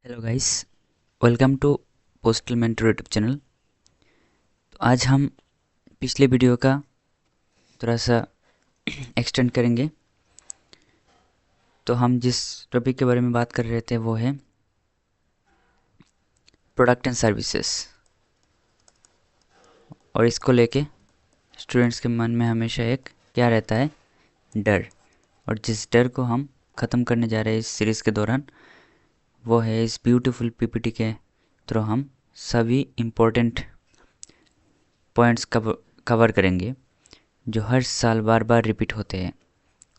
Hello guys, welcome to postal mentor YouTube channel. तो आज हम पिछले वीडियो का थोड़ा सा एक्सटेंड करेंगे। तो हम जिस टॉपिक के बारे में बात कर रहे थे वो है प्रोडक्ट एंड सर्विसेज। और इसको लेके स्टूडेंट्स के मन में हमेशा एक क्या रहता है, डर। और जिस डर को हम ख़त्म करने जा रहे हैं इस सीरीज़ के दौरान, वो है इस ब्यूटीफुल पीपीटी के थ्रू हम सभी इम्पोर्टेंट पॉइंट्स कवर करेंगे जो हर साल बार बार रिपीट होते हैं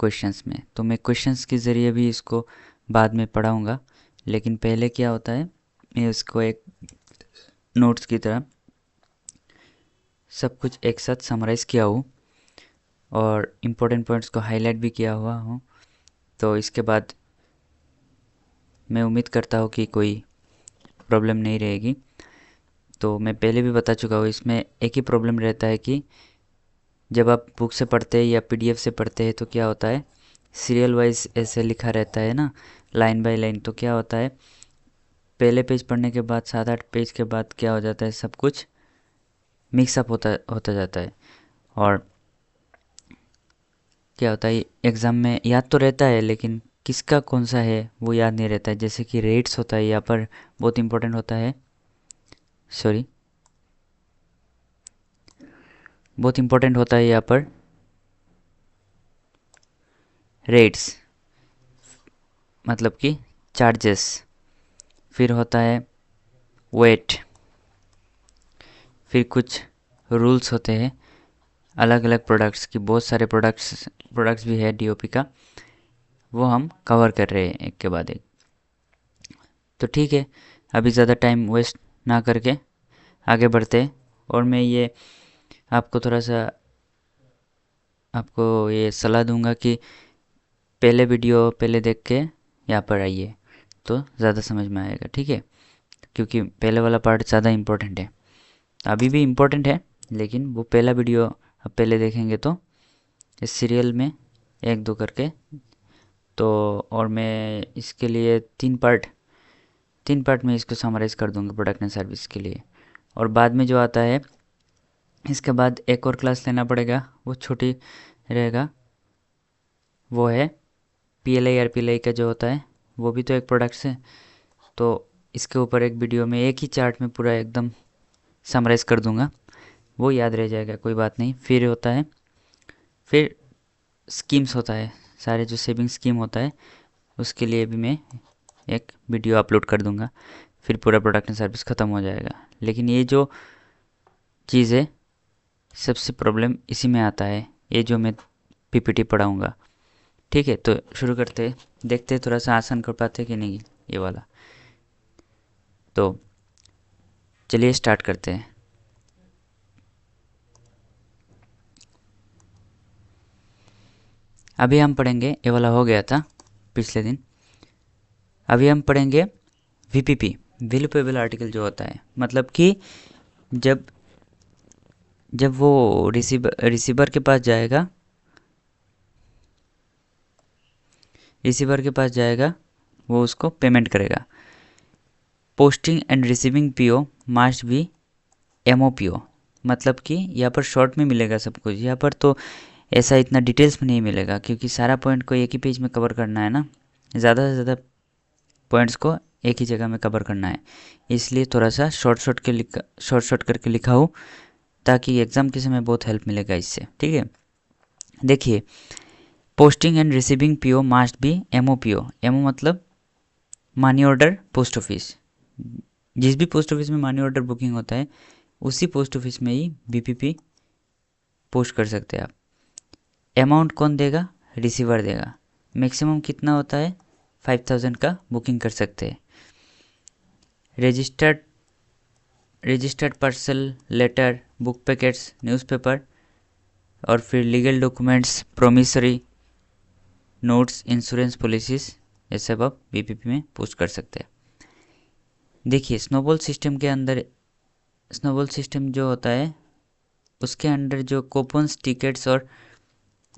क्वेश्चंस में। तो मैं क्वेश्चंस के ज़रिए भी इसको बाद में पढ़ाऊँगा, लेकिन पहले क्या होता है, मैं इसको एक नोट्स की तरह सब कुछ एक साथ समराइज़ किया हूँ और इम्पोर्टेंट पॉइंट्स को हाईलाइट भी किया हुआ हूँ। तो इसके बाद मैं उम्मीद करता हूँ कि कोई प्रॉब्लम नहीं रहेगी। तो मैं पहले भी बता चुका हूँ, इसमें एक ही प्रॉब्लम रहता है कि जब आप बुक से पढ़ते हैं या पीडीएफ से पढ़ते हैं तो क्या होता है, सीरियल वाइज ऐसे लिखा रहता है ना, लाइन बाय लाइन। तो क्या होता है, पहले पेज पढ़ने के बाद 7-8 पेज के बाद क्या हो जाता है, सब कुछ मिक्सअप होता होता जाता है। और क्या होता है, एग्ज़ाम में याद तो रहता है लेकिन किसका कौन सा है वो याद नहीं रहता है। जैसे कि रेट्स होता है यहाँ पर, बहुत इंपॉर्टेंट होता है, सॉरी, बहुत इंपॉर्टेंट होता है यहाँ पर रेट्स, मतलब कि चार्जेस। फिर होता है वेट, फिर कुछ रूल्स होते हैं अलग अलग प्रोडक्ट्स की, बहुत सारे प्रोडक्ट्स भी है डीओपी का, वो हम कवर कर रहे हैं एक के बाद एक। तो ठीक है, अभी ज़्यादा टाइम वेस्ट ना करके आगे बढ़ते हैं। और मैं ये आपको थोड़ा सा आपको ये सलाह दूंगा कि पहले वीडियो पहले देख के यहाँ पर आइए तो ज़्यादा समझ में आएगा, ठीक है। क्योंकि पहले वाला पार्ट ज़्यादा इम्पोर्टेंट है, अभी भी इम्पोर्टेंट है, लेकिन वो पहला वीडियो आप पहले देखेंगे तो इस सीरियल में एक दो करके। तो और मैं इसके लिए तीन पार्ट में इसको समराइज़ कर दूंगा प्रोडक्ट एंड सर्विस के लिए। और बाद में जो आता है, इसके बाद एक और क्लास लेना पड़ेगा, वो छोटी रहेगा, वो है पीएलआई आर पीएलआई का जो होता है, वो भी तो एक प्रोडक्ट्स है। तो इसके ऊपर एक वीडियो में एक ही चार्ट में पूरा एकदम समराइज़ कर दूंगा, वो याद रह जाएगा, कोई बात नहीं। फिर होता है, फिर स्कीम्स होता है, सारे जो सेविंग स्कीम होता है उसके लिए भी मैं एक वीडियो अपलोड कर दूंगा। फिर पूरा प्रोडक्ट एंड सर्विस ख़त्म हो जाएगा। लेकिन ये जो चीज़ है, सबसे प्रॉब्लम इसी में आता है, ये जो मैं पीपीटी पढ़ाऊँगा, ठीक है। तो शुरू करते हैं, देखते हैं थोड़ा सा आसान कर पाते हैं कि नहीं ये वाला। तो चलिए स्टार्ट करते हैं। अभी हम पढ़ेंगे, ये वाला हो गया था पिछले दिन। अभी हम पढ़ेंगे वीपीपी, वैल्यूएबल आर्टिकल जो होता है, मतलब कि जब जब वो रिसीवर के पास जाएगा, वो उसको पेमेंट करेगा। Posting and receiving PO must be MOPO, मतलब कि यहाँ पर शॉर्ट में मिलेगा सब कुछ। यहाँ पर तो ऐसा इतना डिटेल्स में नहीं मिलेगा, क्योंकि सारा पॉइंट को एक ही पेज में कवर करना है ना, ज़्यादा से ज़्यादा पॉइंट्स को एक ही जगह में कवर करना है। इसलिए थोड़ा सा शॉर्ट करके लिखा हूँ, ताकि एग्ज़ाम के समय बहुत हेल्प मिलेगा इससे, ठीक है। देखिए, posting and receiving PO must be MOPO. MO मतलब मनी ऑर्डर पोस्ट ऑफिस, जिस भी पोस्ट ऑफिस में मनी ऑर्डर बुकिंग होता है उसी पोस्ट ऑफिस में ही बीपीपी पोस्ट कर सकते हैं आप। अमाउंट कौन देगा, रिसीवर देगा। मैक्सिमम कितना होता है, 5000 का बुकिंग कर सकते हैं। Registered parcel, letter, book packets, newspaper, और फिर legal documents, promissory notes, insurance policies, ये सब आप बीपीपी में पोस्ट कर सकते हैं। देखिए, स्नोबॉल सिस्टम जो होता है उसके अंडर जो कूपन्स, टिकट्स और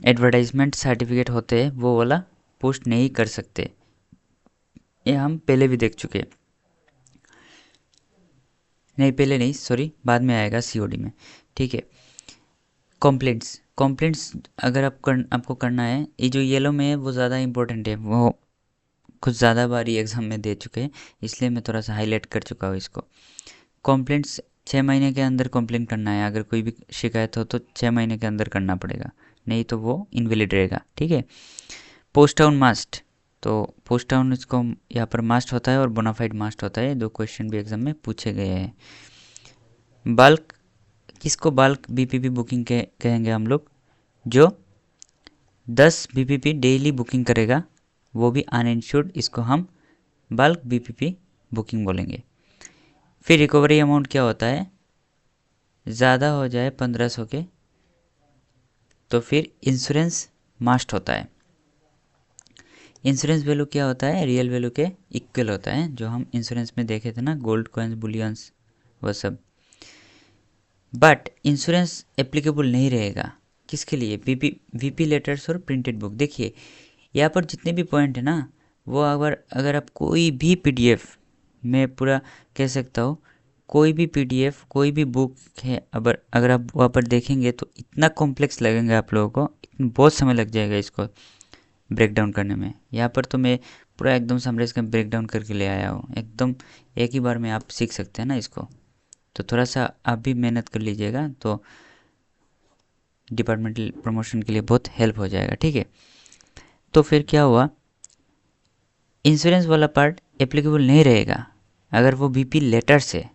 एडवर्टाइजमेंट सर्टिफिकेट होते हैं वो वाला पोस्ट नहीं कर सकते, ये हम पहले भी देख चुके हैं। नहीं पहले नहीं, सॉरी, बाद में आएगा सीओडी में, ठीक है। कंप्लेंट्स अगर आपको करना है, ये जो येलो में है वो ज़्यादा इंपॉर्टेंट है, वो कुछ ज़्यादा बारी एग्ज़ाम में दे चुके हैं, इसलिए मैं थोड़ा सा हाईलाइट कर चुका हूँ इसको। कंप्लेंट्स 6 महीने के अंदर कंप्लेंट करना है, अगर कोई भी शिकायत हो तो 6 महीने के अंदर करना पड़ेगा, नहीं तो वो इनवैलिड रहेगा, ठीक है। पोस्ट डाउन मास्ट, तो पोस्ट डाउन इसको यहाँ पर मास्ट होता है और बोनाफाइड मास्ट होता है, 2 क्वेश्चन भी एग्जाम में पूछे गए हैं। बल्क, किसको बल्क बीपीपी बुकिंग के कहेंगे हम लोग, जो 10 बीपीपी डेली बुकिंग करेगा, वो भी अनइंश्योर्ड, इसको हम बल्क बीपीपी बुकिंग बोलेंगे। फिर रिकवरी अमाउंट क्या होता है, ज़्यादा हो जाए 1500 के तो फिर इंश्योरेंस मास्ट होता है। इंश्योरेंस वैल्यू क्या होता है, रियल वैल्यू के इक्वल होता है, जो हम इंश्योरेंस में देखे थे ना, गोल्ड कॉइन्स, बुलियंस, वो सब। बट इंश्योरेंस एप्लीकेबल नहीं रहेगा किसके लिए, वीपी लेटर्स और प्रिंटेड बुक। देखिए यहाँ पर जितने भी पॉइंट है ना, वो अगर आप कोई भी पीडीएफ, मैं पूरा कह सकता हूँ, कोई भी पीडीएफ, कोई भी बुक है, अगर आप वहाँ पर देखेंगे तो इतना कॉम्प्लेक्स लगेगा आप लोगों को, बहुत समय लग जाएगा इसको ब्रेक डाउन करने में। यहाँ पर तो मैं पूरा एकदम समराइज का ब्रेक डाउन करके ले आया हूँ, एकदम एक ही बार में आप सीख सकते हैं ना इसको। तो थोड़ा सा आप भी मेहनत कर लीजिएगा तो डिपार्टमेंटल प्रमोशन के लिए बहुत हेल्प हो जाएगा, ठीक है। तो फिर क्या हुआ, इंश्योरेंस वाला पार्ट एप्लीकेबल नहीं रहेगा अगर वो बीपी लेटर्स है,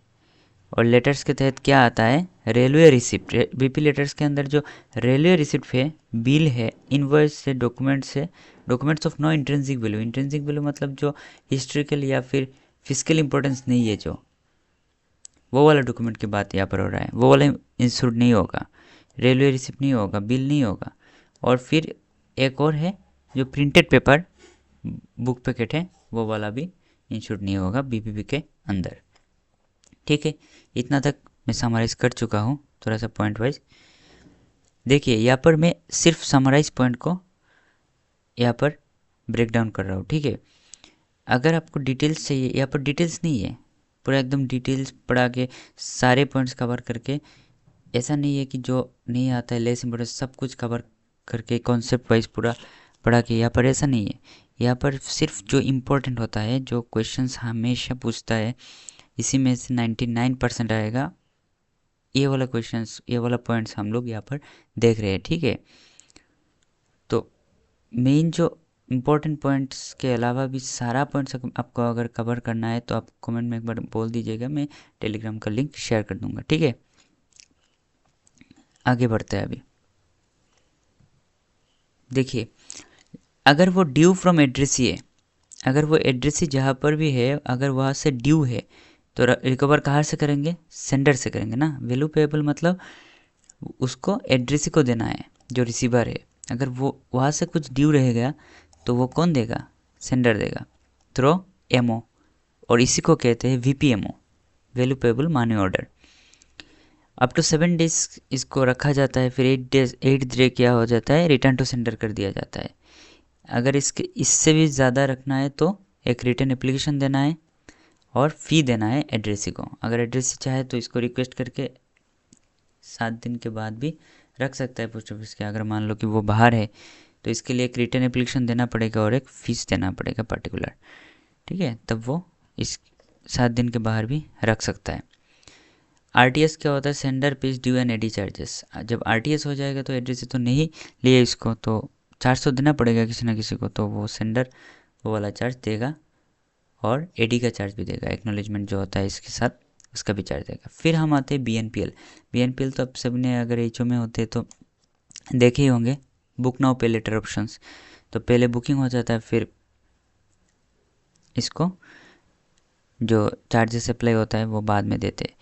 और लेटर्स के तहत क्या आता है, रेलवे रिसिप्ट। बीपी लेटर्स के अंदर जो रेलवे रिसिप्ट है, बिल है, इनवॉइस है, documents of no intrinsic value. Intrinsic value मतलब जो हिस्ट्रिकल या फिर फिजिकल इंपॉर्टेंस नहीं है, जो वो वाला डॉक्यूमेंट की बात यहाँ पर हो रहा है, वो वाला इंश्योर्ड नहीं होगा, रेलवे रिसिप्ट नहीं होगा, बिल नहीं होगा। और फिर एक और है जो प्रिंटेड पेपर बुक पैकेट है, वो वाला भी इंश्योर्ड नहीं होगा बीपीपी के अंदर, ठीक है। इतना तक मैं समराइज़ कर चुका हूँ, थोड़ा सा पॉइंट वाइज। देखिए यहाँ पर मैं सिर्फ समराइज पॉइंट को यहाँ पर ब्रेक डाउन कर रहा हूँ, ठीक है। अगर आपको डिटेल्स चाहिए, यहाँ पर डिटेल्स नहीं है, पूरा एकदम डिटेल्स पढ़ा के सारे पॉइंट्स कवर करके, ऐसा नहीं है कि जो नहीं आता है लेस इंपॉर्टेंट सब कुछ कवर करके कॉन्सेप्ट वाइज पूरा पढ़ा के, यहाँ पर ऐसा नहीं है। यहाँ पर सिर्फ जो इम्पोर्टेंट होता है, जो क्वेश्चंस हमेशा पूछता है, इसी में से 99% आएगा, ये वाला क्वेश्चंस, ये वाला पॉइंट्स हम लोग यहाँ पर देख रहे हैं, ठीक है। तो मेन जो इम्पोर्टेंट पॉइंट्स के अलावा भी सारा पॉइंट्स आपको अगर कवर करना है तो आप कमेंट में एक बार बोल दीजिएगा, मैं टेलीग्राम का लिंक शेयर कर दूंगा, ठीक है। आगे बढ़ते हैं अभी। देखिए अगर वो ड्यू फ्रॉम एड्रेसी है, अगर वो एड्रेसी जहाँ पर भी है, अगर वहाँ से ड्यू है तो रिकवर कहाँ से करेंगे, सेंडर से करेंगे ना। वैल्यू पेएबल मतलब उसको एड्रेसी को देना है जो रिसीवर है, अगर वो वहाँ से कुछ ड्यू रहेगा तो वो कौन देगा, सेंडर देगा थ्रो एमओ, और इसी को कहते हैं VPMO, value payable money order. Up to 7 days इसको रखा जाता है, फिर 8 डे क्या हो जाता है, रिटर्न टू सेंडर कर दिया जाता है। अगर इससे भी ज़्यादा रखना है तो एक रिटर्न एप्लीकेशन देना है और फ़ी देना है एड्रेसी को। अगर एड्रेसी चाहे तो इसको रिक्वेस्ट करके 7 दिन के बाद भी रख सकता है पोस्ट ऑफिस के। अगर मान लो कि वो बाहर है तो इसके लिए एक रिटर्न एप्लीकेशन देना पड़ेगा और एक फ़ीस देना पड़ेगा पर्टिकुलर, ठीक है, तब वो इस 7 दिन के बाहर भी रख सकता है। आरटीएस क्या होता है, sender pays due and AD charges. जब आरटीएस हो जाएगा तो एड्रेसी तो नहीं लिए इसको, तो 400 देना पड़ेगा किसी ना किसी को, तो वो सेंडर वो वाला चार्ज देगा और एडी का चार्ज भी देगा, एक्नॉलेजमेंट जो होता है इसके साथ, उसका भी चार्ज देगा। फिर हम आते हैं बीएनपीएल। बीएनपीएल तो अब सब ने अगर एचओ में होते तो देखे ही होंगे, बुक नाउ पे लेटर ऑप्शंस। तो पहले बुकिंग हो जाता है, फिर इसको जो चार्जेस अप्लाई होता है वो बाद में देते हैं।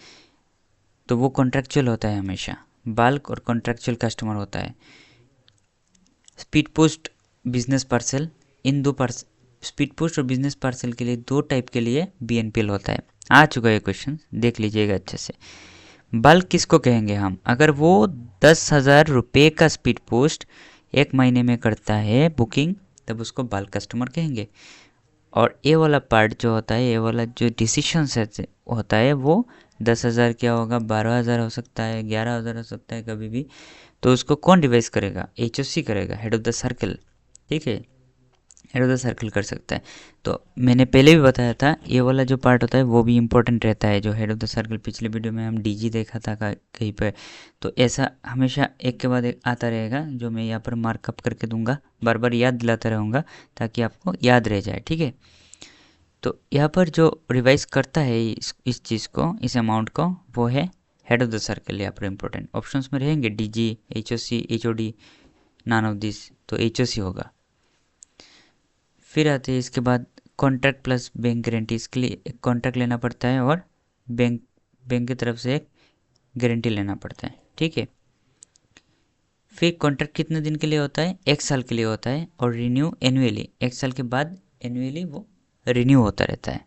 तो वो कॉन्ट्रैक्चुअल होता है हमेशा, बल्क और कॉन्ट्रैक्चुअल कस्टमर होता है। स्पीड पोस्ट, बिजनेस पार्सल, इन दो स्पीड पोस्ट और बिजनेस पार्सल के लिए 2 टाइप के लिए बीएनपीएल होता है। आ चुका है क्वेश्चन, देख लीजिएगा अच्छे से। बल्क किसको कहेंगे हम, अगर वो 10,000 रुपये का स्पीड पोस्ट 1 महीने में करता है बुकिंग, तब उसको बल्क कस्टमर कहेंगे। और ये वाला पार्ट जो होता है, ये वाला जो डिसीशन होता है, वो 10,000 क्या होगा, 12,000 हो सकता है, 11,000 हो सकता है कभी भी। तो उसको कौन रिवाइज करेगा, HOC करेगा, हेड ऑफ द सर्कल। ठीक है, हेड ऑफ द सर्कल कर सकता है। तो मैंने पहले भी बताया था ये वाला जो पार्ट होता है वो भी इम्पोर्टेंट रहता है, जो हेड ऑफ द सर्कल। पिछले वीडियो में हम DG देखा था कहीं पर। तो ऐसा हमेशा एक के बाद एक आता रहेगा, जो मैं यहाँ पर मार्कअप करके दूंगा, बार बार याद दिलाता रहूँगा ताकि आपको याद रह जाए। ठीक है, तो यहाँ पर जो रिवाइज करता है इस चीज़ को, इस अमाउंट को, वो है हेड ऑफ द सर्कल। यहाँ पर इंपॉर्टेंट ऑप्शंस में रहेंगे DG, HOC, HOD, none of this, तो HOC होगा। फिर आते हैं इसके बाद कॉन्ट्रैक्ट प्लस बैंक गारंटी। इसके लिए एक कॉन्ट्रैक्ट लेना पड़ता है और बैंक बैंक की तरफ से एक गारंटी लेना पड़ता है। ठीक है, फिर कॉन्ट्रैक्ट कितने दिन के लिए होता है, 1 साल के लिए होता है, और रिन्यू एनुअली, 1 साल के बाद एनुअली वो रिन्यू होता रहता है।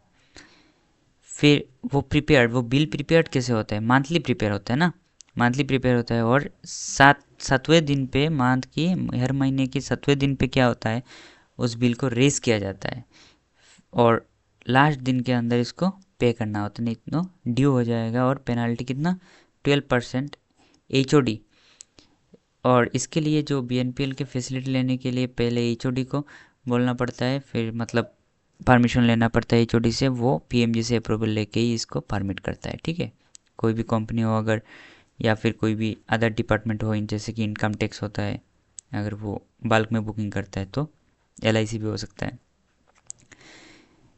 फिर वो प्रीपेयर्ड, वो बिल प्रीपेयर्ड कैसे होता है, मंथली प्रीपेयर होता है ना, मंथली प्रीपेयर होता है। और सातवें दिन पे, मंथ की हर महीने की 7वें दिन पे क्या होता है, उस बिल को रेज किया जाता है और लास्ट दिन के अंदर इसको पे करना होता है, नहीं तो ड्यू हो जाएगा। और पेनाल्टी कितना, 12% HOD। और इसके लिए जो BNPL के फैसिलिटी लेने के लिए पहले HOD को बोलना पड़ता है, फिर मतलब परमिशन लेना पड़ता है HOD से, वो PMG से अप्रूवल लेके ही इसको परमिट करता है। ठीक है, कोई भी कंपनी हो अगर, या फिर कोई भी अदर डिपार्टमेंट हो, जैसे कि इनकम टैक्स होता है, अगर वो बल्क में बुकिंग करता है तो LIC भी हो सकता है।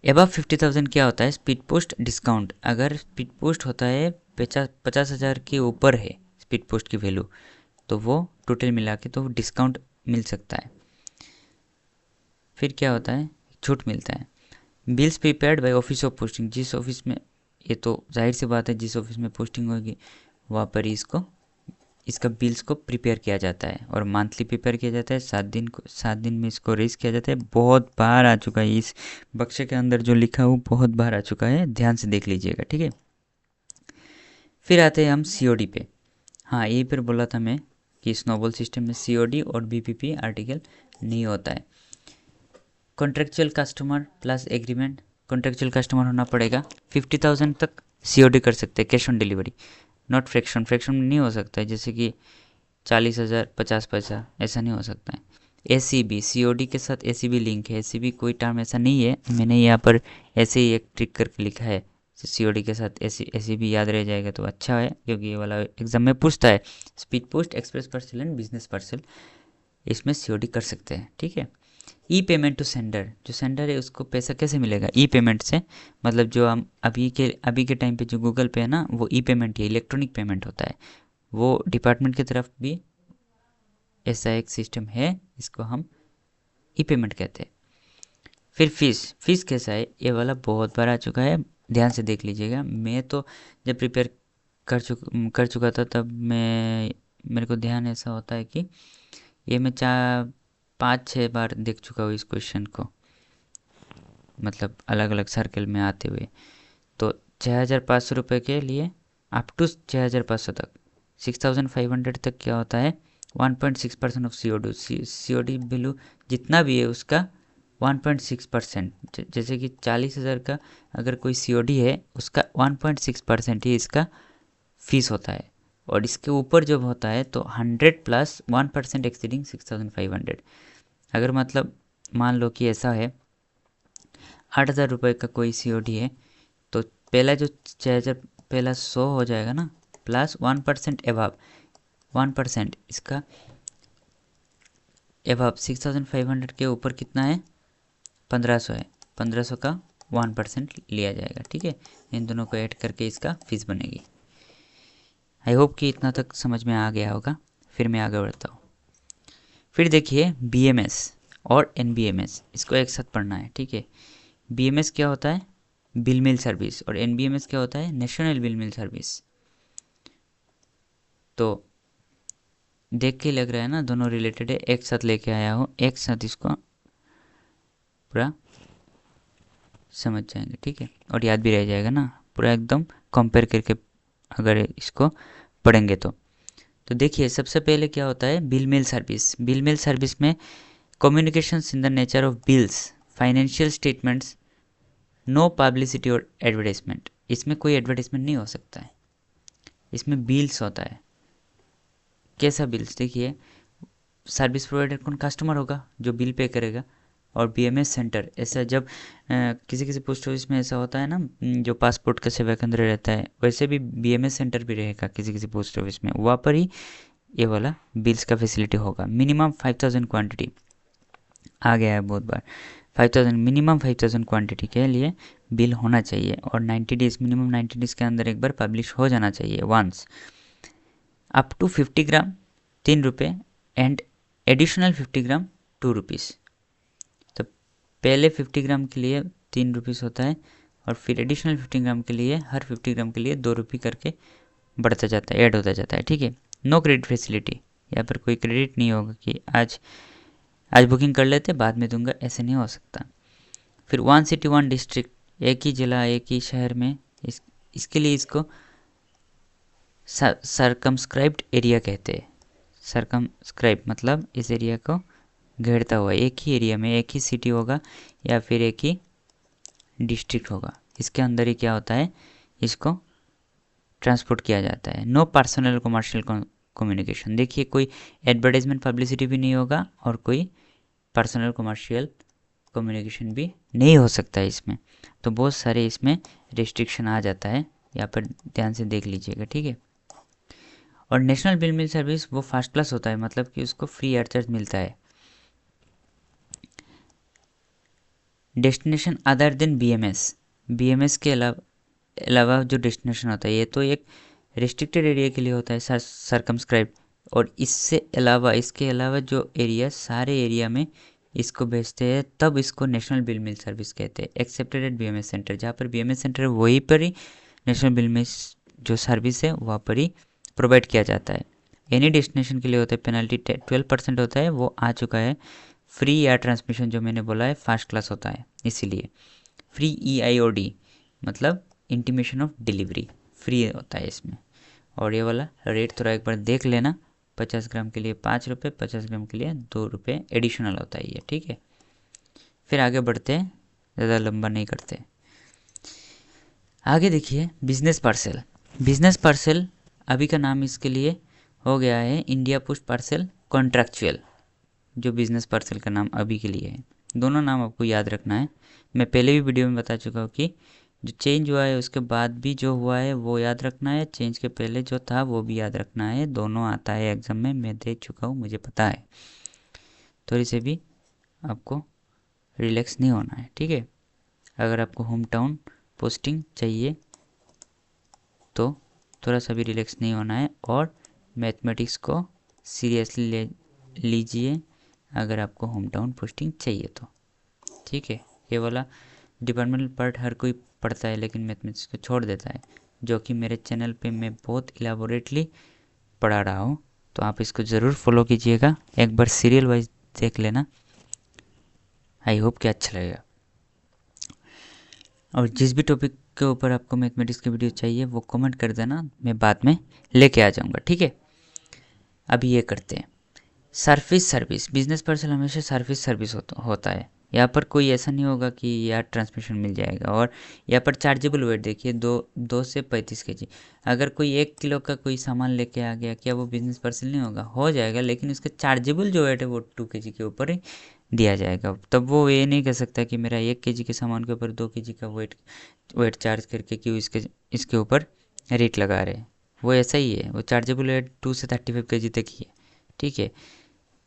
एबव 50,000 क्या होता है, स्पीड पोस्ट डिस्काउंट। अगर स्पीड पोस्ट होता है 50,000 के ऊपर है स्पीड पोस्ट की वैल्यू, तो वो टोटल मिला के तो डिस्काउंट मिल सकता है। फिर क्या होता है, छूट मिलता है। Bills prepared by office of posting, जिस ऑफिस में, ये तो जाहिर सी बात है जिस ऑफिस में पोस्टिंग होगी वहाँ पर ही इसका बिल्स को प्रिपेयर किया जाता है, और मंथली प्रिपेयर किया जाता है। 7 दिन में इसको रेज किया जाता है। बहुत बार आ चुका है इस बक्से के अंदर जो लिखा हो, बहुत बार आ चुका है, ध्यान से देख लीजिएगा। ठीक है, फिर आते हैं हम COD पे। हाँ, यही पर बोला था मैं कि स्नोबॉल सिस्टम में COD और BPP आर्टिकल नहीं होता है। Contractual customer plus agreement, contractual customer होना पड़ेगा। 50,000 तक COD कर सकते हैं, cash on delivery, not fraction. Fraction नहीं हो सकता है, जैसे कि 40,000 50 पैसा, ऐसा नहीं हो सकता है। ACB, COD के साथ ACB लिंक है। ACB कोई टर्म ऐसा नहीं है, मैंने यहाँ पर ऐसे ही एक ट्रिक करके लिखा है। COD के साथ ACB याद रह जाएगा तो अच्छा है, क्योंकि ये वाला एग्जाम में पूछता है। Speed post, express parcel and business parcel, इसमें COD कर सकते हैं। ठीक है, पेमेंट टू सेंडर, जो सेंडर है उसको पैसा कैसे मिलेगा, पेमेंट से। मतलब जो हम अभी के टाइम पे जो गूगल पे है ना, वो पेमेंट ही इलेक्ट्रॉनिक पेमेंट होता है। वो डिपार्टमेंट की तरफ भी ऐसा एक सिस्टम है, इसको हम पेमेंट कहते हैं। फिर फीस कैसा है, ये वाला बहुत बार आ चुका है, ध्यान से देख लीजिएगा। मैं तो जब प्रिपेयर कर चुका था तब मेरे को ध्यान ऐसा होता है कि ये मैं 5-6 बार देख चुका हूँ इस क्वेश्चन को, मतलब अलग अलग सर्कल में आते हुए। तो 6,500 रुपये के लिए अप टू 6,500 तक, 6,500 तक क्या होता है, 1.6% ऑफ COD वैल्यू जितना भी है उसका 1.6%। जैसे कि 40,000 का अगर कोई COD है, उसका 1.6% ही इसका फीस होता है। और इसके ऊपर जब होता है तो 100 प्लस 1% एक्सीडिंग 6,500। अगर मतलब मान लो कि ऐसा है, 8,000 रुपये का कोई COD है, तो पहला जो 6,000 पहला 100 हो जाएगा ना, प्लस 1% एभाव 1%, इसका एभाव 6,500 के ऊपर कितना है, 1,500 है। 1,500 का 1% लिया जाएगा। ठीक है, इन दोनों को ऐड करके इसका फीस बनेगी। आई होप कि इतना तक समझ में आ गया होगा। फिर मैं आगे बढ़ता हूँ। फिर देखिए BMS और NBMS, इसको एक साथ पढ़ना है। ठीक है, BMS क्या होता है, बिल मिल सर्विस, और NBMS क्या होता है, नेशनल बिल मिल सर्विस। तो देख के लग रहा है ना दोनों रिलेटेड है, एक साथ लेके आया हूँ, एक साथ इसको पूरा समझ जाएंगे। ठीक है, और याद भी रह जाएगा ना, पूरा एकदम कंपेयर करके अगर इसको पढ़ेंगे तो देखिए सबसे पहले क्या होता है, bill mail service. Bill mail service में communications in the nature of bills, financial statements, no publicity और एडवर्टाइजमेंट। इसमें कोई एडवर्टाइजमेंट नहीं हो सकता है, इसमें बिल्स होता है। कैसा बिल्स? देखिए, सर्विस प्रोवाइडर कौन? कस्टमर होगा जो बिल पे करेगा। और बीएमएस सेंटर, ऐसा जब किसी किसी पोस्ट ऑफिस में ऐसा होता है ना, जो पासपोर्ट का सेवा केंद्र रहता है, वैसे भी बीएमएस सेंटर भी रहेगा किसी किसी पोस्ट ऑफिस में, वहाँ पर ही ये वाला बिल्स का फैसिलिटी होगा। मिनिमम 5000 क्वांटिटी आ गया है बहुत बार। 5000 मिनिमम 5000 क्वांटिटी के लिए बिल होना चाहिए, और 90 डेज़ मिनिमम 90 डेज़ के अंदर एक बार पब्लिश हो जाना चाहिए वंस। अप टू 50 ग्राम 3 रुपये एंड एडिशनल 50 ग्राम 2 रुपीज़। तो पहले 50 ग्राम के लिए 3 रुपीज़ होता है, और फिर एडिशनल 50 ग्राम के लिए हर 50 ग्राम के लिए 2 रुपये करके बढ़ता जाता है, ऐड होता जाता है। ठीक है, नो क्रेडिट फैसिलिटी, यहाँ पर कोई क्रेडिट नहीं होगा कि आज बुकिंग कर लेते बाद में दूंगा, ऐसे नहीं हो सकता। फिर 1 सिटी 1 डिस्ट्रिक्ट, एक ही जिला एक ही शहर में, इसके लिए इसको सरकमस्क्राइब्ड एरिया कहते हैं। सरकमस्क्राइब मतलब इस एरिया को घेरता हुआ, एक ही एरिया में एक ही सिटी होगा या फिर एक ही डिस्ट्रिक्ट होगा, इसके अंदर ही क्या होता है, इसको ट्रांसपोर्ट किया जाता है। नो पर्सनल कमर्शियल कम्युनिकेशन, देखिए कोई एडवर्टाइजमेंट पब्लिसिटी भी नहीं होगा और कोई पर्सनल कमर्शियल कम्युनिकेशन भी नहीं हो सकता है इसमें। तो बहुत सारे इसमें रिस्ट्रिक्शन आ जाता है, यहाँ पर ध्यान से देख लीजिएगा। ठीक है, और नेशनल बिल मिल सर्विस वो फर्स्ट क्लास होता है, मतलब कि उसको फ्री एयर चार्ज मिलता है। Destination other than BMS, BMS के अलावा जो डेस्टिनेशन होता है, ये तो एक रिस्ट्रिक्टेड एरिया के लिए होता है सरकमस्क्राइब, और इसके अलावा जो एरिया सारे एरिया में इसको भेजते हैं, तब इसको नेशनल बिल मिल सर्विस कहते हैं। एक्सेप्टेड एट बीएमएस सेंटर, जहाँ पर बीएमएस सेंटर है वहीं पर ही नेशनल बिल मिल जो सर्विस है वहाँ पर ही प्रोवाइड किया जाता है। एनी डेस्टिनेशन के लिए होता है पेनल्टी 12% होता है, वो आ चुका है। फ्री एयर ट्रांसमिशन जो मैंने बोला है फर्स्ट क्लास होता है, इसीलिए फ्री EIOD मतलब इंटीमेशन ऑफ डिलीवरी फ्री होता है इसमें। और ये वाला रेट थोड़ा एक बार देख लेना, 50 ग्राम के लिए 5 रुपये, 50 ग्राम के लिए 2 रुपये एडिशनल होता है ये। ठीक है, फिर आगे बढ़ते हैं, ज़्यादा लंबा नहीं करते। आगे देखिए बिजनेस पार्सल। बिजनेस पार्सल अभी का नाम इसके लिए हो गया है इंडिया पोस्ट पार्सल कॉन्ट्रैक्चुअल, जो बिजनेस पार्सल का नाम अभी के लिए है। दोनों नाम आपको याद रखना है, मैं पहले भी वीडियो में बता चुका हूँ कि जो चेंज हुआ है उसके बाद भी जो हुआ है वो याद रखना है, चेंज के पहले जो था वो भी याद रखना है। दोनों आता है एग्ज़ाम में, मैं देख चुका हूँ, मुझे पता है। थोड़ी से भी आपको रिलैक्स नहीं होना है। ठीक है, अगर आपको होम टाउन पोस्टिंग चाहिए तो थोड़ा सा भी रिलैक्स नहीं होना है, और मैथमेटिक्स को सीरियसली ले लीजिए अगर आपको होम टाउन पोस्टिंग चाहिए तो। ठीक है, ये वाला डिपार्टमेंटल पार्ट हर कोई पढ़ता है लेकिन मैथमेटिक्स को छोड़ देता है, जो कि मेरे चैनल पे मैं बहुत इलाबोरेटली पढ़ा रहा हूँ, तो आप इसको ज़रूर फॉलो कीजिएगा, एक बार सीरियल वाइज देख लेना, आई होप कि अच्छा लगेगा। और जिस भी टॉपिक के ऊपर आपको मैथमेटिक्स की वीडियो चाहिए वो कमेंट कर देना, मैं बाद में लेके आ जाऊँगा। ठीक है, अभी ये करते हैं सर्विस सर्विस। बिजनेस पार्सल हमेशा सर्विस होता है। यहाँ पर कोई ऐसा नहीं होगा कि यार ट्रांसमिशन मिल जाएगा। और यहाँ पर चार्जेबल वेट देखिए, 2 से 35 kg। अगर कोई 1 किलो का कोई सामान लेके आ गया, क्या वो बिजनेस पार्सल नहीं होगा? हो जाएगा, लेकिन उसका चार्जेबल जो वेट है वो 2 kg के ऊपर ही दिया जाएगा। तब वो ये नहीं कह सकता कि मेरा 1 kg के सामान के ऊपर 2 kg का वेट चार्ज करके क्यों इसके ऊपर रेट लगा रहे हैं। वो ऐसा ही है, वो चार्जेबल वेट 2 से 35 kg तक ही है। ठीक है,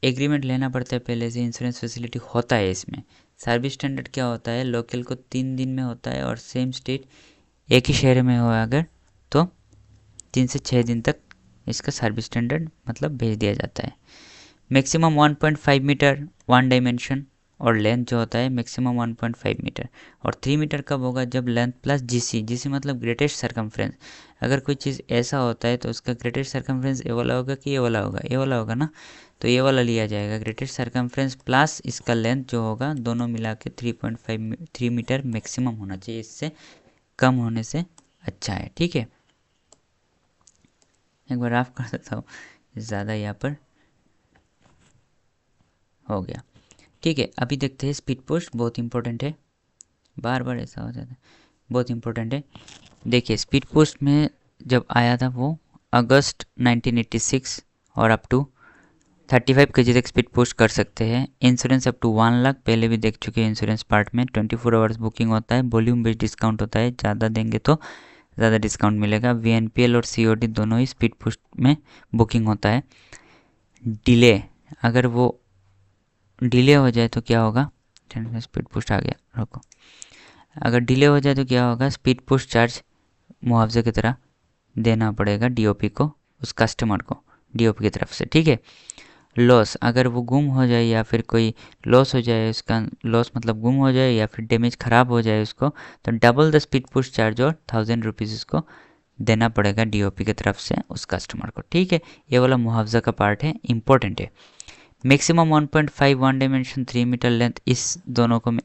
एग्रीमेंट लेना पड़ता है पहले से, इंश्योरेंस फैसिलिटी होता है इसमें। सर्विस स्टैंडर्ड क्या होता है, लोकल को 3 दिन में होता है, और सेम स्टेट एक ही शहर में हो अगर तो 3 से 6 दिन तक इसका सर्विस स्टैंडर्ड मतलब भेज दिया जाता है। मैक्सिमम 1.5 मीटर 1 डायमेंशन, और लेंथ जो होता है मैक्सिमम 1.5 मीटर। और 3 मीटर कब होगा, जब लेंथ प्लस जीसी मतलब ग्रेटेस्ट सरकमफ्रेंस। अगर कोई चीज़ ऐसा होता है तो उसका ग्रेटेस्ट सरकमफ्रेंस ये वाला होगा कि ये वाला होगा, ये वाला होगा ना, तो ये वाला लिया जाएगा। ग्रेटेस्ट सरकमफ्रेंस प्लस इसका लेंथ जो होगा, दोनों मिला के 3 मीटर मैक्सिमम होना चाहिए, इससे कम होने से अच्छा है। ठीक है, एक बार ऑफ कर देता हूँ, ज़्यादा यहाँ पर हो गया। ठीक है, अभी देखते हैं स्पीड पोस्ट, बहुत इंपॉर्टेंट है, बार बार ऐसा हो जाता है, बहुत इंपॉर्टेंट है। देखिए स्पीड पोस्ट में जब आया था वो अगस्त 1986 और अप टू 35 kg तक स्पीड पोस्ट कर सकते हैं। इंश्योरेंस अप टू 1 लाख, पहले भी देख चुके हैं इंश्योरेंस पार्ट में। 24 आवर्स बुकिंग होता है, वॉल्यूम बेस्ड डिस्काउंट होता है, ज़्यादा देंगे तो ज़्यादा डिस्काउंट मिलेगा। VNPL और COD दोनों ही स्पीड पोस्ट में बुकिंग होता है। डिले, अगर वो डिले हो जाए तो क्या होगा, स्पीड पोस्ट आ गया रुको, अगर डिले हो जाए तो क्या होगा, स्पीड पोस्ट चार्ज मुआवजे की तरह देना पड़ेगा DOP को, उस कस्टमर को DOP की तरफ से, ठीक है। लॉस, अगर वो गुम हो जाए या फिर कोई लॉस हो जाए, उसका लॉस मतलब गुम हो जाए या फिर डैमेज ख़राब हो जाए उसको, तो double the speed post charge और 1000 रुपीज़ उसको देना पड़ेगा DOP की तरफ से उस कस्टमर को, ठीक है। ये वाला मुआवजा का पार्ट है, इम्पोर्टेंट है। मैक्सिमम 1.5 1 डायमेंशन 3 मीटर लेंथ, इस दोनों को मैं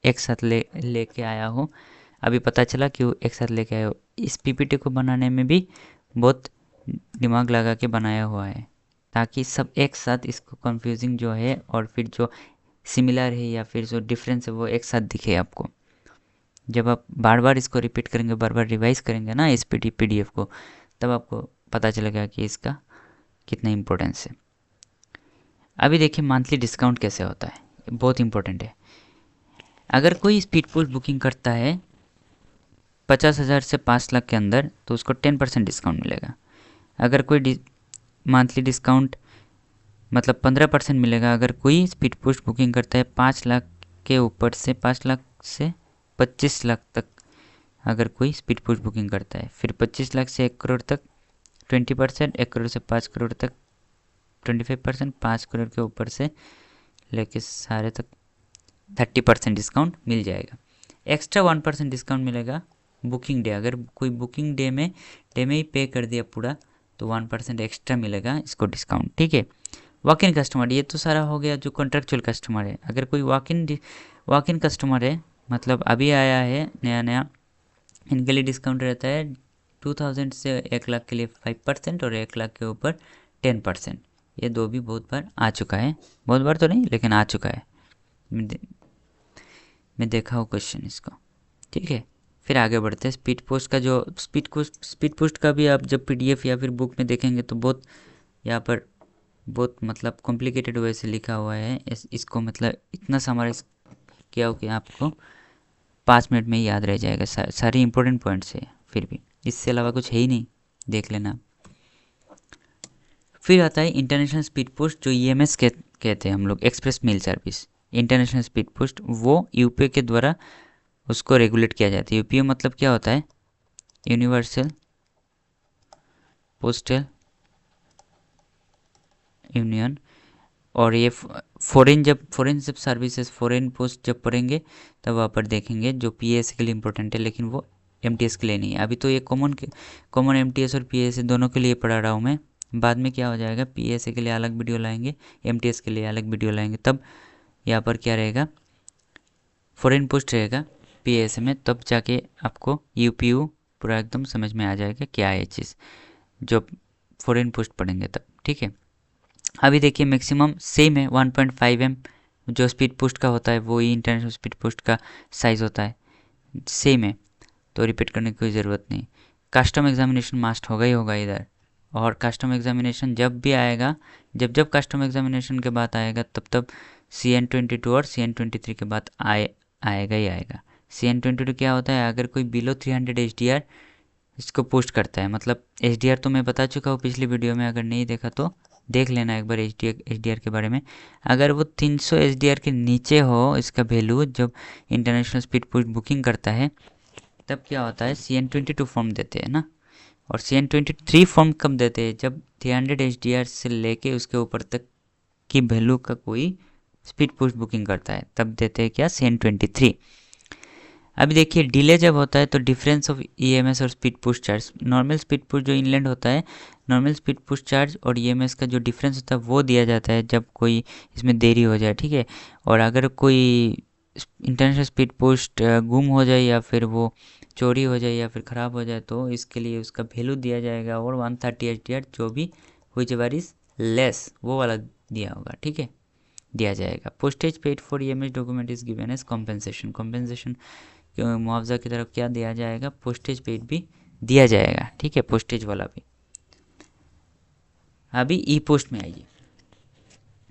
एक साथ लेके आया हूँ। अभी पता चला क्यों एक साथ लेके आया हूँ। इस PPT को बनाने में भी बहुत दिमाग लगा के बनाया हुआ है, ताकि सब एक साथ इसको कंफ्यूजिंग जो है और फिर जो सिमिलर है या फिर जो डिफरेंस है वो एक साथ दिखे आपको। जब आप बार बार इसको रिपीट करेंगे, बार बार रिवाइज करेंगे ना इस PDF को, तब आपको पता चलेगा कि इसका कितना इम्पोर्टेंस है। अभी देखिए मंथली डिस्काउंट कैसे होता है, बहुत इंपॉर्टेंट है। अगर कोई स्पीड पोस्ट बुकिंग करता है 50,000 से 5 लाख के अंदर, तो उसको 10% डिस्काउंट मिलेगा। अगर कोई मंथली डिस्काउंट मतलब 15% मिलेगा अगर कोई स्पीड पोस्ट बुकिंग करता है 5 लाख के ऊपर से, 5 लाख से 25 लाख तक। अगर कोई स्पीड पोस्ट बुकिंग करता है, फिर 25 लाख से 1 करोड़ तक 20%, 1 करोड़ से 5 करोड़ तक 25%, 5 करोड़ के ऊपर से लेके सारे तक 30% डिस्काउंट मिल जाएगा। एक्स्ट्रा 1% डिस्काउंट मिलेगा बुकिंग डे, अगर कोई बुकिंग डे में ही पे कर दिया पूरा, तो 1% एक्स्ट्रा मिलेगा इसको डिस्काउंट, ठीक है। वॉक इन कस्टमर, ये तो सारा हो गया जो कॉन्ट्रेक्चुअल कस्टमर है। अगर कोई वॉक इन कस्टमर है, मतलब अभी आया है नया नया, इनके लिए डिस्काउंट रहता है 2000 से 1 लाख के लिए 5% और 1 लाख के ऊपर 10%। ये दो भी बहुत बार आ चुका है, बहुत बार तो नहीं लेकिन आ चुका है, मैं देखा हूँ क्वेश्चन इसको, ठीक है। फिर आगे बढ़ते हैं। स्पीड पोस्ट का जो स्पीड पोस्ट का भी आप जब PDF या फिर बुक में देखेंगे तो बहुत यहाँ पर बहुत मतलब कॉम्प्लिकेटेड वे से लिखा हुआ है। इसको मतलब इतना समराइज किया हो कि आपको 5 मिनट में ही याद रह जाएगा। सारे इंपॉर्टेंट पॉइंट्स है, फिर भी इससे अलावा कुछ है ही नहीं, देख लेना। फिर आता है इंटरनेशनल स्पीड पोस्ट, जो EMS कहते हैं हम लोग, express mail service. International speed post वो UPA के द्वारा उसको रेगुलेट किया जाता है। UPA मतलब क्या होता है, यूनिवर्सल पोस्टल यूनियन। और ये फॉरेन जब सर्विसेज फॉरेन पोस्ट जब पढ़ेंगे तब वहाँ पर देखेंगे, जो PAS के लिए इम्पोर्टेंट है, लेकिन वो MTS के लिए नहीं है। अभी तो ये कॉमन MTS और PAS दोनों के लिए पढ़ा रहा हूँ मैं। बाद में क्या हो जाएगा, PAS के लिए अलग वीडियो लाएंगे, MTS के लिए अलग वीडियो लाएंगे, तब यहाँ पर क्या रहेगा, फॉरेन पोस्ट रहेगा PAS में, तब जाके आपको UPU पूरा एकदम समझ में आ जाएगा क्या है ये चीज़, जो फॉरेन पोस्ट पढ़ेंगे तब, ठीक है। अभी देखिए मैक्सिमम सेम है 1.5 m जो स्पीड पोस्ट का होता है, वो ही इंटरनेशनल स्पीड पोस्ट का साइज़ होता है, सेम है, तो रिपीट करने की कोई ज़रूरत नहीं। कस्टम एग्जामिनेशन मास्ट होगा ही होगा इधर, और कस्टम एग्जामिनेशन जब भी आएगा, जब कस्टम एग्जामिनेशन के बाद आएगा, तब CN22 और CN23 के बाद आएगा ही आएगा। CN22 क्या होता है, अगर कोई बिलो 300 HDR इसको पोस्ट करता है, मतलब HDR तो मैं बता चुका हूँ पिछली वीडियो में, अगर नहीं देखा तो देख लेना एक बार HDR के बारे में। अगर वो 300 HDR के नीचे हो इसका वैल्यू, जब इंटरनेशनल स्पीड पोस्ट बुकिंग करता है, तब क्या होता है, CN22 फॉर्म देते हैं ना। और CN23 फॉर्म कब देते हैं, जब 300 HDR से लेके उसके ऊपर तक की वैल्यू का कोई स्पीड पोस्ट बुकिंग करता है, तब देते हैं क्या, CN23। अभी देखिए डिले जब होता है तो डिफरेंस ऑफ EMS और speed post charge. Normal speed post जो इनलैंड होता है, नॉर्मल स्पीड पोस्ट चार्ज और EMS का जो डिफरेंस होता है वो दिया जाता है जब कोई इसमें देरी हो जाए, ठीक है। और अगर कोई इंटरनेशनल स्पीड पोस्ट गुम हो जाए या फिर वो चोरी हो जाए या फिर ख़राब हो जाए, तो इसके लिए उसका वैल्यू दिया जाएगा, और 130 HDR जो भी व्हिच एवर इज लेस वो वाला दिया होगा, ठीक है, दिया जाएगा। Postage paid for EMS document is given as compensation. Compensation मुआवजा की तरफ क्या दिया जाएगा, पोस्टेज पेड भी दिया जाएगा। ठीक है, पोस्टेज वाला भी। अभी ई पोस्ट में आइए,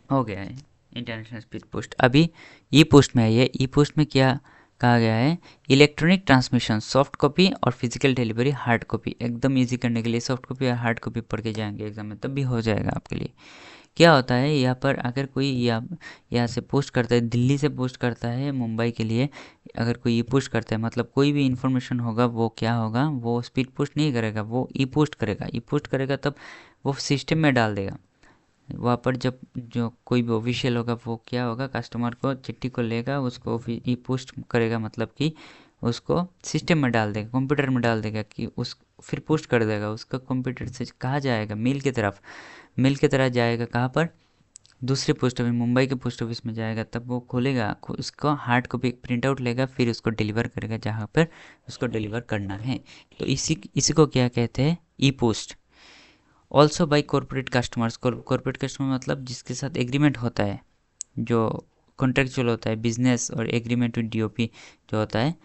हो गया है इंटरनेशनल स्पीड पोस्ट। अभी ई पोस्ट में आइए। ई पोस्ट में क्या कहा गया है, इलेक्ट्रॉनिक ट्रांसमिशन, सॉफ्ट कॉपी और फिजिकल डिलीवरी हार्ड कॉपी। एकदम इजी करने के लिए सॉफ्ट कॉपी और हार्ड कॉपी पढ़ के जाएंगे एग्जाम में, तब भी हो जाएगा आपके लिए। क्या होता है यहाँ पर, अगर कोई यहाँ से पोस्ट करता है, दिल्ली से पोस्ट करता है मुंबई के लिए, अगर कोई ई पोस्ट करता है, मतलब कोई भी इन्फॉर्मेशन होगा वो क्या होगा, वो स्पीड पोस्ट नहीं करेगा, वो ई पोस्ट करेगा। ई पोस्ट करेगा तब वो सिस्टम में डाल देगा। वहाँ पर जब जो कोई भी ऑफिशियल होगा वो क्या होगा, कस्टमर को चिट्ठी को लेगा, उसको ई पोस्ट करेगा, मतलब कि उसको सिस्टम में डाल देगा, कंप्यूटर में डाल देगा कि उस फिर पोस्ट कर देगा। उसका कंप्यूटर से कहाँ जाएगा, मेल की तरफ, मेल की तरह जाएगा। कहाँ पर, दूसरे पोस्ट ऑफिस, मुंबई के पोस्ट ऑफिस में जाएगा। तब वो खोलेगा, उसको हार्ड कॉपी प्रिंट आउट लेगा, फिर उसको डिलीवर करेगा जहाँ पर उसको डिलीवर करना है। तो इसी को क्या कहते हैं, E post. Also by corporate customers. Corporate customer मतलब जिसके साथ एग्रीमेंट होता है, जो कॉन्ट्रेक्चुअल होता है, बिजनेस और एग्रीमेंट विद डीओपी जो होता है,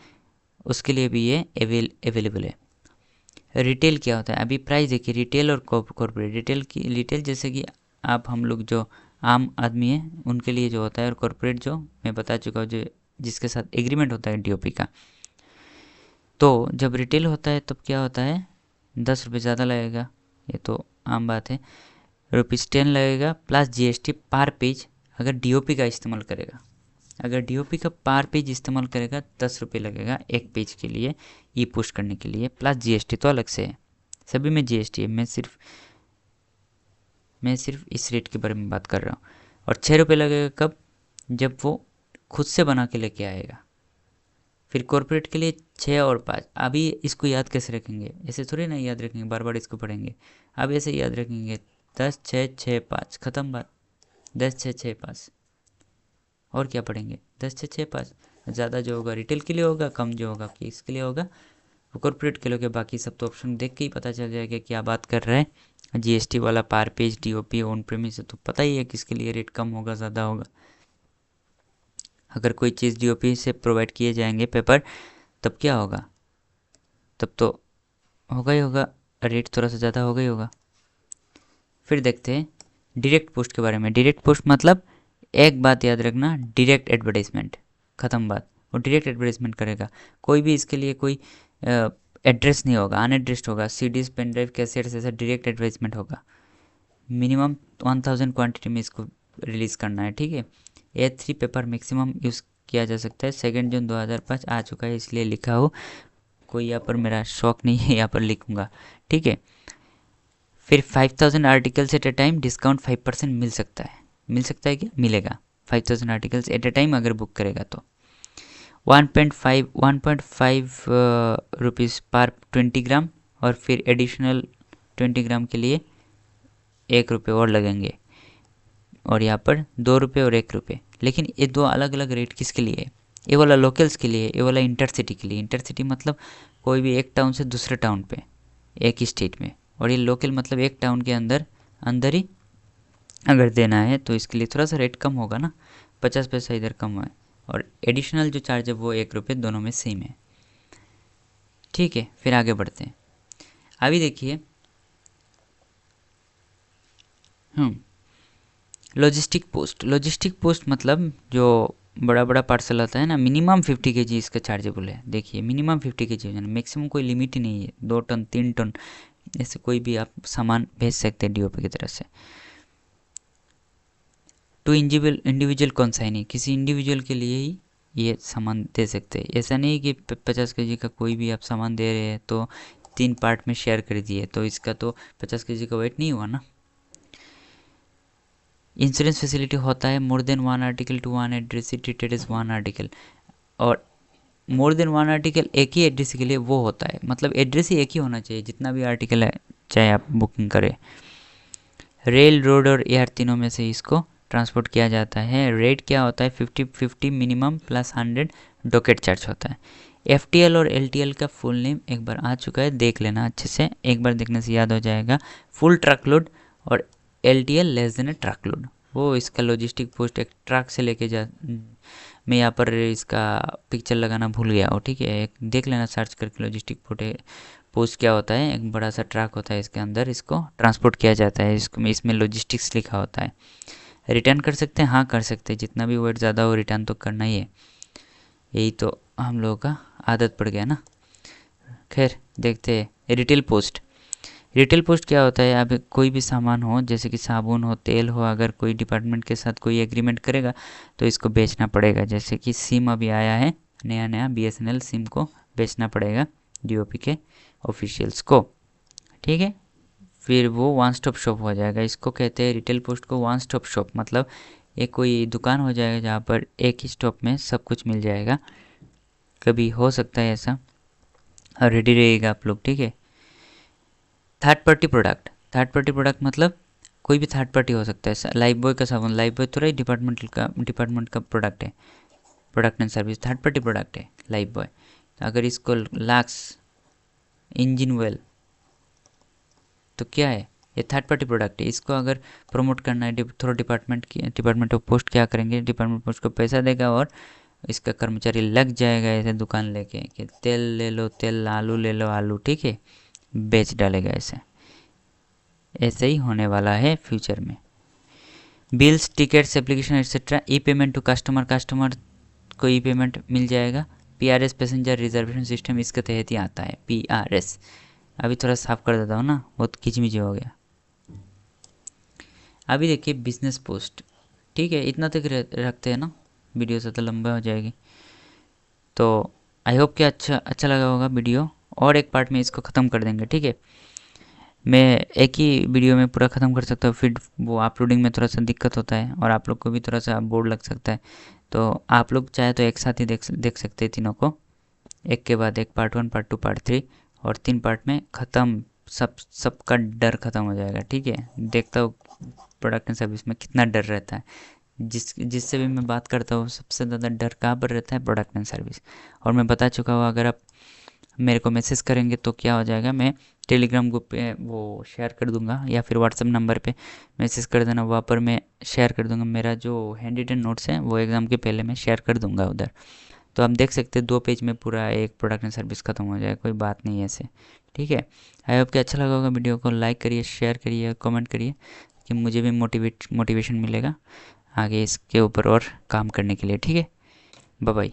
उसके लिए भी ये अवेलेबल है। रिटेल क्या होता है, अभी प्राइस देखिए, रिटेल और कॉर्पोरेट। रिटेल जैसे कि आप हम लोग जो आम आदमी है उनके लिए जो होता है, और कॉर्पोरेट जो मैं बता चुका हूँ, जो जिसके साथ एग्रीमेंट होता है डीओपी का। तो जब रिटेल होता है तब क्या होता है, 10 रुपये ज़्यादा लगेगा, ये तो आम बात है। ₹10 लगेगा प्लस जीएसटी पर पेज अगर डीओपी का इस्तेमाल करेगा। अगर डीओपी का पर पेज इस्तेमाल करेगा 10 रुपये लगेगा एक पेज के लिए, ई पोस्ट करने के लिए, प्लस जीएसटी तो अलग से है। सभी में जीएसटी है, मैं सिर्फ इस रेट के बारे में बात कर रहा हूँ। और 6 रुपये लगेगा कब, जब वो खुद से बना के लेके आएगा। फिर कॉर्पोरेट के लिए 6 और 5। अभी इसको याद कैसे रखेंगे, ऐसे थोड़ी ना याद रखेंगे, बार बार इसको पढ़ेंगे। अब ऐसे याद रखेंगे, 10 6 6 5, ख़त्म बात। 10 6 6 5, और क्या पढ़ेंगे, 10 6 6 5। ज़्यादा जो होगा रिटेल के लिए होगा, कम जो होगा किसके लिए होगा, वो कॉर्पोरेट के लिए होगा। बाकी सब तो ऑप्शन देख के ही पता चल जाएगा क्या बात कर रहा है। जीएसटी वाला पर पेज, डीओपी, ऑन प्रेमिस, तो पता ही है किसके लिए रेट कम होगा, ज़्यादा होगा। अगर कोई चीज़ डीओपी से प्रोवाइड किए जाएंगे पेपर, तब क्या होगा, तब तो होगा ही होगा, रेट थोड़ा सा ज़्यादा होगा ही होगा। फिर देखते हैं डायरेक्ट पोस्ट के बारे में। डायरेक्ट पोस्ट मतलब एक बात याद रखना, डायरेक्ट एडवर्टाइजमेंट, ख़त्म बात। वो डायरेक्ट एडवर्टाइजमेंट करेगा, कोई भी इसके लिए कोई एड्रेस नहीं होगा, अनएड्रेस्ड होगा। सीडीज, पेन ड्राइव, कैसेट्स, ऐसा डायरेक्ट एडवर्टाइजमेंट होगा। मिनिमम 1000 क्वांटिटी में इसको रिलीज़ करना है। ठीक है, A3 पेपर मैक्सिमम यूज़ किया जा सकता है। 2 जून 2005 आ चुका है, इसलिए लिखा हो, कोई यहाँ पर मेरा शौक नहीं है, यहाँ पर लिखूँगा। ठीक है, फिर 5000 articles at a time, discount 5% मिल सकता है। मिल सकता है क्या, मिलेगा। 5000 आर्टिकल्स एट ए टाइम अगर बुक करेगा तो 1.5 रुपीज़ पर 20 ग्राम, और फिर एडिशनल 20 ग्राम के लिए 1 रुपये और लगेंगे, और यहाँ पर 2 रुपये और 1 रुपये। लेकिन ये दो अलग अलग रेट किसके लिए है, ये वाला लोकल्स के लिए, ये वाला इंटरसिटी के लिए। इंटरसिटी मतलब कोई भी एक टाउन से दूसरे टाउन पे, एक ही स्टेट में, और ये लोकल मतलब एक टाउन के अंदर ही अगर देना है तो इसके लिए थोड़ा सा रेट कम होगा ना, 50 पैसा इधर कम है, और एडिशनल जो चार्ज है वो 1 रुपये, दोनों में सेम है। ठीक है, फिर आगे बढ़ते हैं। अभी देखिए, लॉजिस्टिक पोस्ट। लॉजिस्टिक पोस्ट मतलब जो बड़ा बड़ा पार्सल आता है ना, मिनिमम 50 kg इसका चार्जेबल है। देखिए, मिनिमम 50 kg, मैक्सिमम कोई लिमिट ही नहीं है। 2 टन 3 टन ऐसे कोई भी आप सामान भेज सकते हैं डीओपी की तरफ से। टू इंडिविजुअल कॉन्साइनी, किसी इंडिविजुअल के लिए ही ये सामान दे सकते हैं। ऐसा नहीं कि 50 kg का कोई भी आप सामान दे रहे हैं तो 3 पार्ट में शेयर कर दिए, तो इसका तो 50 kg का वेट नहीं हुआ ना। इंश्योरेंस फैसिलिटी होता है more than 1 article to 1 address treated as 1 article, और मोर देन 1 आर्टिकल एक ही एड्रेस के लिए वो होता है, मतलब एड्रेस ही एक ही होना चाहिए जितना भी आर्टिकल है, चाहे आप बुकिंग करें। रेल, रोड और एयर, तीनों में से इसको ट्रांसपोर्ट किया जाता है। रेट क्या होता है, 50-50 मिनिमम प्लस 100 डॉकेट चार्ज होता है। FTL और LTL का फुल नेम एक बार आ चुका है, देख लेना अच्छे से, एक बार देखने से याद हो जाएगा। फुल ट्रक लोड और LTL लेस देन ए ट्रक लोड, वो इसका लॉजिस्टिक पोस्ट एक ट्रक से लेके मैं यहाँ पर इसका पिक्चर लगाना भूल गया हूँ, ठीक है। एक देख लेना सर्च करके लॉजिस्टिक पोस्ट क्या होता है। एक बड़ा सा ट्रक होता है, इसके अंदर इसको ट्रांसपोर्ट किया जाता है, इसको इसमें लॉजिस्टिक्स लिखा होता है। रिटर्न कर सकते हैं, हाँ कर सकते हैं, जितना भी वेट ज़्यादा हो रिटर्न तो करना ही है। यही तो हम लोगों का आदत पड़ गया ना। खैर देखते हैं रिटेल पोस्ट। रिटेल पोस्ट क्या होता है, अब कोई भी सामान हो जैसे कि साबुन हो, तेल हो, अगर कोई डिपार्टमेंट के साथ कोई एग्रीमेंट करेगा तो इसको बेचना पड़ेगा। जैसे कि सिम अभी आया है नया नया, BSNL सिम को बेचना पड़ेगा DOP के ऑफिशियल्स को, ठीक है। फिर वो वन स्टॉप शॉप हो जाएगा। इसको कहते हैं रिटेल पोस्ट को वन स्टॉप शॉप, मतलब एक कोई दुकान हो जाएगा जहाँ पर एक ही स्टॉप में सब कुछ मिल जाएगा। कभी हो सकता है ऐसा, और रेडी रहेगा आप लोग, ठीक है। थर्ड पार्टी प्रोडक्ट मतलब कोई भी थर्ड पार्टी हो सकता है। लाइफ बॉय का साबुन, लाइफ बॉय थोड़ा ही डिपार्टमेंट का प्रोडक्ट है, product and service third party product है लाइफ बॉय। अगर इसको लक्स इंजन ऑयल तो क्या है, ये थर्ड पार्टी प्रोडक्ट है। इसको अगर प्रमोट करना है थोड़ा डिपार्टमेंट ऑफ पोस्ट क्या करेंगे, डिपार्टमेंट पोस्ट को पैसा देगा और इसका कर्मचारी लग जाएगा ऐसे दुकान लेके कि तेल ले लो तेल, आलू ले लो आलू, ठीक है, बेच डालेगा। ऐसे ही होने वाला है फ्यूचर में। Bills, tickets, application etcetera, E payment to customer को ई पेमेंट मिल जाएगा। PRS पैसेंजर रिजर्वेशन सिस्टम इसके तहत ही आता है, PRS। अभी थोड़ा साफ कर देता हूँ ना, बहुत खिचमिची हो गया। अभी देखिए बिजनेस पोस्ट, ठीक है, इतना तक रखते हैं ना, वीडियो से तो लंबा हो जाएगी। तो आई होप कि अच्छा लगा होगा वीडियो, और एक पार्ट में इसको ख़त्म कर देंगे, ठीक है। मैं एक ही वीडियो में पूरा ख़त्म कर सकता हूँ, फिर वो अपलोडिंग में थोड़ा सा दिक्कत होता है और आप लोग को भी थोड़ा सा बोर लग सकता है। तो आप लोग चाहे तो एक साथ ही देख सकते हैं तीनों को, एक के बाद एक, पार्ट 1, पार्ट 2, पार्ट 3, और 3 पार्ट में ख़त्म। सबका डर ख़त्म हो जाएगा, ठीक है। देखता हूँ प्रोडक्ट एंड सर्विस में कितना डर रहता है। जिससे भी मैं बात करता हूँ सबसे ज़्यादा डर कहाँ पर रहता है, प्रोडक्ट एंड सर्विस। और मैं बता चुका हूँ, अगर आप मेरे को मैसेज करेंगे तो क्या हो जाएगा, मैं टेलीग्राम ग्रुप पे वो शेयर कर दूंगा, या फिर व्हाट्सएप नंबर पे मैसेज कर देना, वहाँ पर मैं शेयर कर दूंगा। मेरा जो हैंड रिटन नोट्स है वो एग्ज़ाम के पहले मैं शेयर कर दूंगा उधर। तो आप देख सकते हैं 2 पेज में पूरा एक प्रोडक्ट एंड सर्विस ख़त्म हो जाएगा, कोई बात नहीं है ऐसे, ठीक है। आई होप कि अच्छा लगा होगा। वीडियो को लाइक करिए, शेयर करिए, कमेंट करिए, कि मुझे भी मोटिवेशन मिलेगा आगे इसके ऊपर और काम करने के लिए, ठीक है। Bye bye.